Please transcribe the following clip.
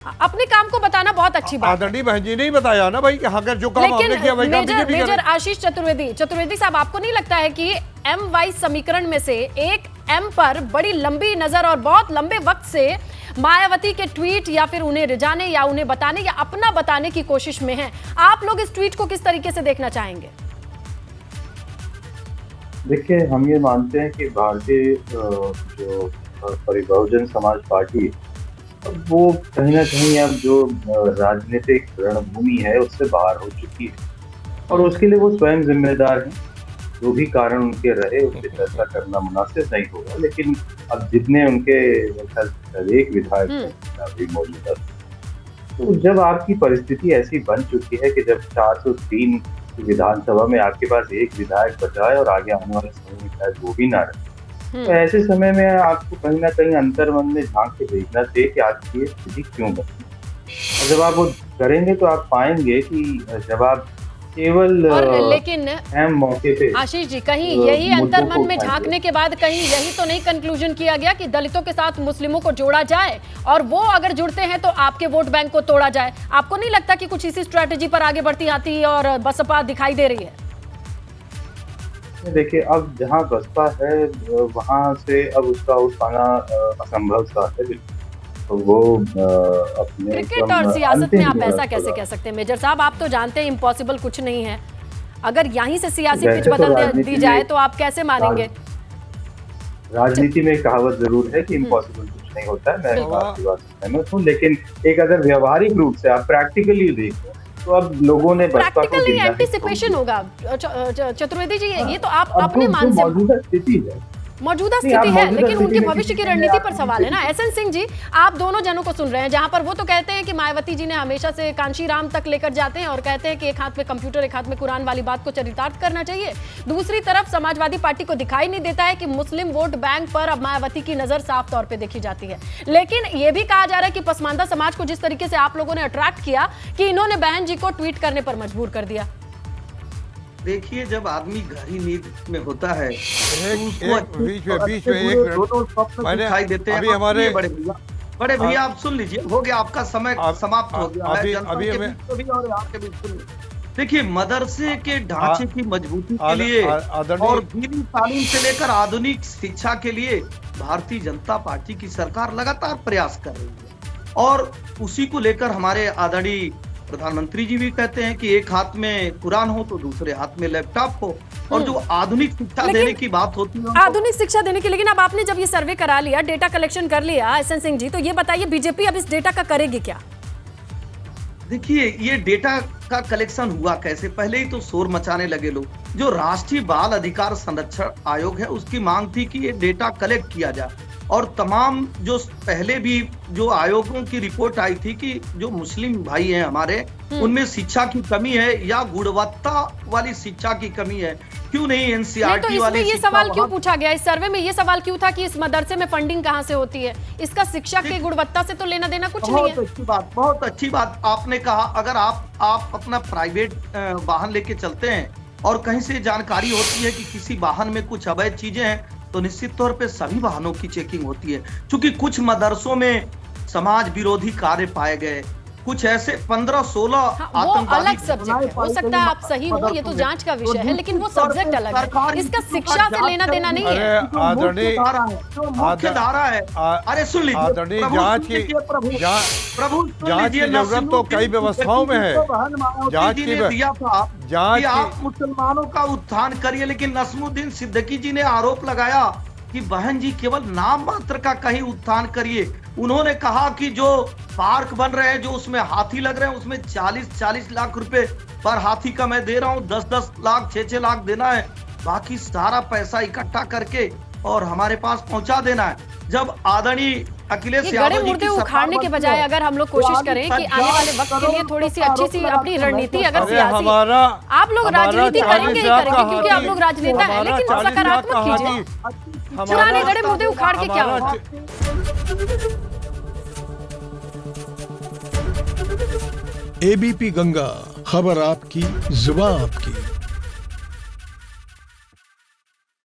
अपने काम को बताना बहुत अच्छी बात है। आदरणीय बहन जी ने ही बताया ना भाई कि अगर जो काम हमने किया वही काम बीजेपी करे। मेजर आशीष चतुर्वेदी साहब, आपको नहीं लगता है कि एम वाई समीकरण में से एक एम पर बड़ी लंबी नजर और बहुत लंबे वक्त से मायावती के ट्वीट या फिर उन्हें रिझाने या उन्हें बताने या अपना बताने की कोशिश में हैं? आप लोग इस ट्वीट को किस तरीके से देखना चाहेंगे? देखिए, हम ये मानते हैं कि भारतीय जो बहुजन समाज पार्टी, अब वो कहीं ना कहीं अब जो राजनीतिक रणभूमि है उससे बाहर हो चुकी है और उसके लिए वो स्वयं जिम्मेदार हैं। जो भी कारण उनके रहे उस पर चर्चा करना मुनासिब नहीं होगा, लेकिन अब जितने उनके एक विधायक अभी मौजूदा, तो जब आपकी परिस्थिति ऐसी बन चुकी है कि जब 403 विधानसभा में आपके पास एक विधायक बचा है और आगे आने वाले समय में शायद वो भी ना रहे, तो ऐसे समय में आपको कहीं ना कहीं अंतर्मन में झांक के देखना चाहिए कि आपकी ये स्थिति क्यों बनी। और जब आप वो करेंगे तो आप पाएंगे कि जब आप केवल लेकिन मौके पे आशीष जी, कहीं यही अंतर्मन में झांकने के बाद कहीं यही तो नहीं कंक्लूजन किया गया कि दलितों के साथ मुस्लिमों को जोड़ा जाए और वो अगर जुड़ते हैं तो आपके वोट बैंक को तोड़ा जाए? आपको नहीं लगता कि कुछ इसी स्ट्रैटेजी पर आगे बढ़ती आती और बसपा दिखाई दे रही है? देखिए, अब जहाँ बसपा है वहां से अब उसका उठ पाना असंभव सा है। तो वो अपने क्रिकेट और सियासत में आप ऐसा कैसे कह सकते हैं मेजर साहब? आप तो जानते हैं इम्पॉसिबल कुछ नहीं है। अगर यहीं से सियासी पिच बदल दी जाए तो आप कैसे मानेंगे? राजनीति में कहावत जरूर है कि इम्पॉसिबल कुछ नहीं होता है, मैं आपकी बात से सहमत हूँ, लेकिन एक अगर व्यवहारिक रूप से आप प्रैक्टिकली देखें तो अब लोगों ने बसपा को एंटीसिपेशन होगा। चतुर्वेदी जी, ये तो आप अपने मान से मौजूदा स्थिति है, लेकिन उनके भविष्य की रणनीति पर सवाल है ना। एसएन सिंह जी, आप दोनों जनों को सुन रहे हैं, जहां पर वो तो कहते हैं कि मायावती जी ने हमेशा से कांशीराम तक लेकर जाते हैं और कहते हैं कि एक हाथ में कंप्यूटर एक हाथ में कुरान वाली बात को चरितार्थ करना चाहिए। दूसरी तरफ समाजवादी पार्टी को दिखाई नहीं देता है कि मुस्लिम वोट बैंक पर अब मायावती की नजर साफ तौर पर देखी जाती है। लेकिन यह भी कहा जा रहा है कि पसमानदा समाज को जिस तरीके से आप लोगों ने अट्रैक्ट किया कि इन्होंने बहन जी को ट्वीट करने पर मजबूर कर दिया। देखिए, जब आदमी गहरी नींद में होता है बीच में एक दिखाई देते हैं। हमारे बड़े भैया आप सुन लीजिए, हो गया आपका समय समाप्त हो गया। देखिए, मदरसे के ढांचे की मजबूती के लिए और दीनी तालीम से लेकर आधुनिक शिक्षा के लिए भारतीय जनता पार्टी की सरकार लगातार प्रयास कर रही है और उसी को लेकर हमारे आदरणीय प्रधानमंत्री जी भी कहते हैं कि एक हाथ में कुरान हो तो दूसरे हाथ में लैपटॉप हो, और जो आधुनिक शिक्षा देने की बात होती है, आधुनिक शिक्षा देने की। लेकिन अब आपने जब ये सर्वे करा लिया, डेटा कलेक्शन कर लिया एसएन सिंह जी, तो ये बताइए बीजेपी अब इस डेटा का करेगी क्या? देखिए, ये डेटा का कलेक्शन हुआ कैसे? पहले ही तो शोर मचाने लगे लोग। जो राष्ट्रीय बाल अधिकार संरक्षण आयोग है उसकी मांग थी कि ये डेटा कलेक्ट किया जाए और तमाम जो पहले भी जो आयोगों की रिपोर्ट आई थी कि जो मुस्लिम भाई हैं हमारे, उनमें शिक्षा की कमी है या गुणवत्ता वाली शिक्षा की कमी है, क्यों नहीं एनसीईआरटी वाली। ये सवाल क्यों पूछा गया इस सर्वे में? ये सवाल क्यों था कि इस मदरसे में फंडिंग कहां से होती है? इसका शिक्षा की गुणवत्ता से तो लेना देना कुछ नहीं है। बहुत अच्छी बात आपने कहा। अगर आप अपना प्राइवेट वाहन लेके चलते हैं और कहीं से जानकारी होती है कि किसी वाहन में कुछ अवैध चीजें हैं, तो निश्चित तौर पे सभी वाहनों की चेकिंग होती है। क्योंकि कुछ मदरसों में समाज विरोधी कार्य पाए गए, कुछ ऐसे 15-16 आतंकवादी अलग सब्जेक्ट है। हो सकता है आप सही हो, ये तो जांच का विषय है, लेकिन वो सब्जेक्ट अलग है। इसका शिक्षा से लेना देना नहीं है। मुख्य धारा है। अरे सुन लीजिए, जांच की जरूरत तो कई व्यवस्थाओं में है। जांच की दिया था कि आप मुसलमानों का उत्थान करिए, लेकिन नस्मुद्दीन सिद्दीकी जी ने आरोप लगाया कि बहन जी केवल नाम मात्र का कहीं उत्थान करिए। उन्होंने कहा कि जो पार्क बन रहे हैं, जो उसमें हाथी लग रहे हैं, उसमें 40-40 लाख रुपए पर हाथी का मैं दे रहा हूं, 10-10 लाख 6-6 लाख देना है, बाकी सारा पैसा इकट्ठा करके और हमारे पास पहुंचा देना है। जब आदरणीय अखिलेश यादव जी की उखाड़ने के बजाय अगर हम लोग कोशिश करें कि आने वाले वक्त के लिए थोड़ी सी अच्छी सी अपनी रणनीति, अगर सियासी आप लोग राजनीति करेंगे ही करेंगे क्योंकि आप लोग राजनेता हैं, लेकिन सकारात्मक कीजिए। पुराने गड़े मुद्दे उखाड़ के क्या होगा? एबीपी गंगा, खबर आपकी, जुबान आपकी।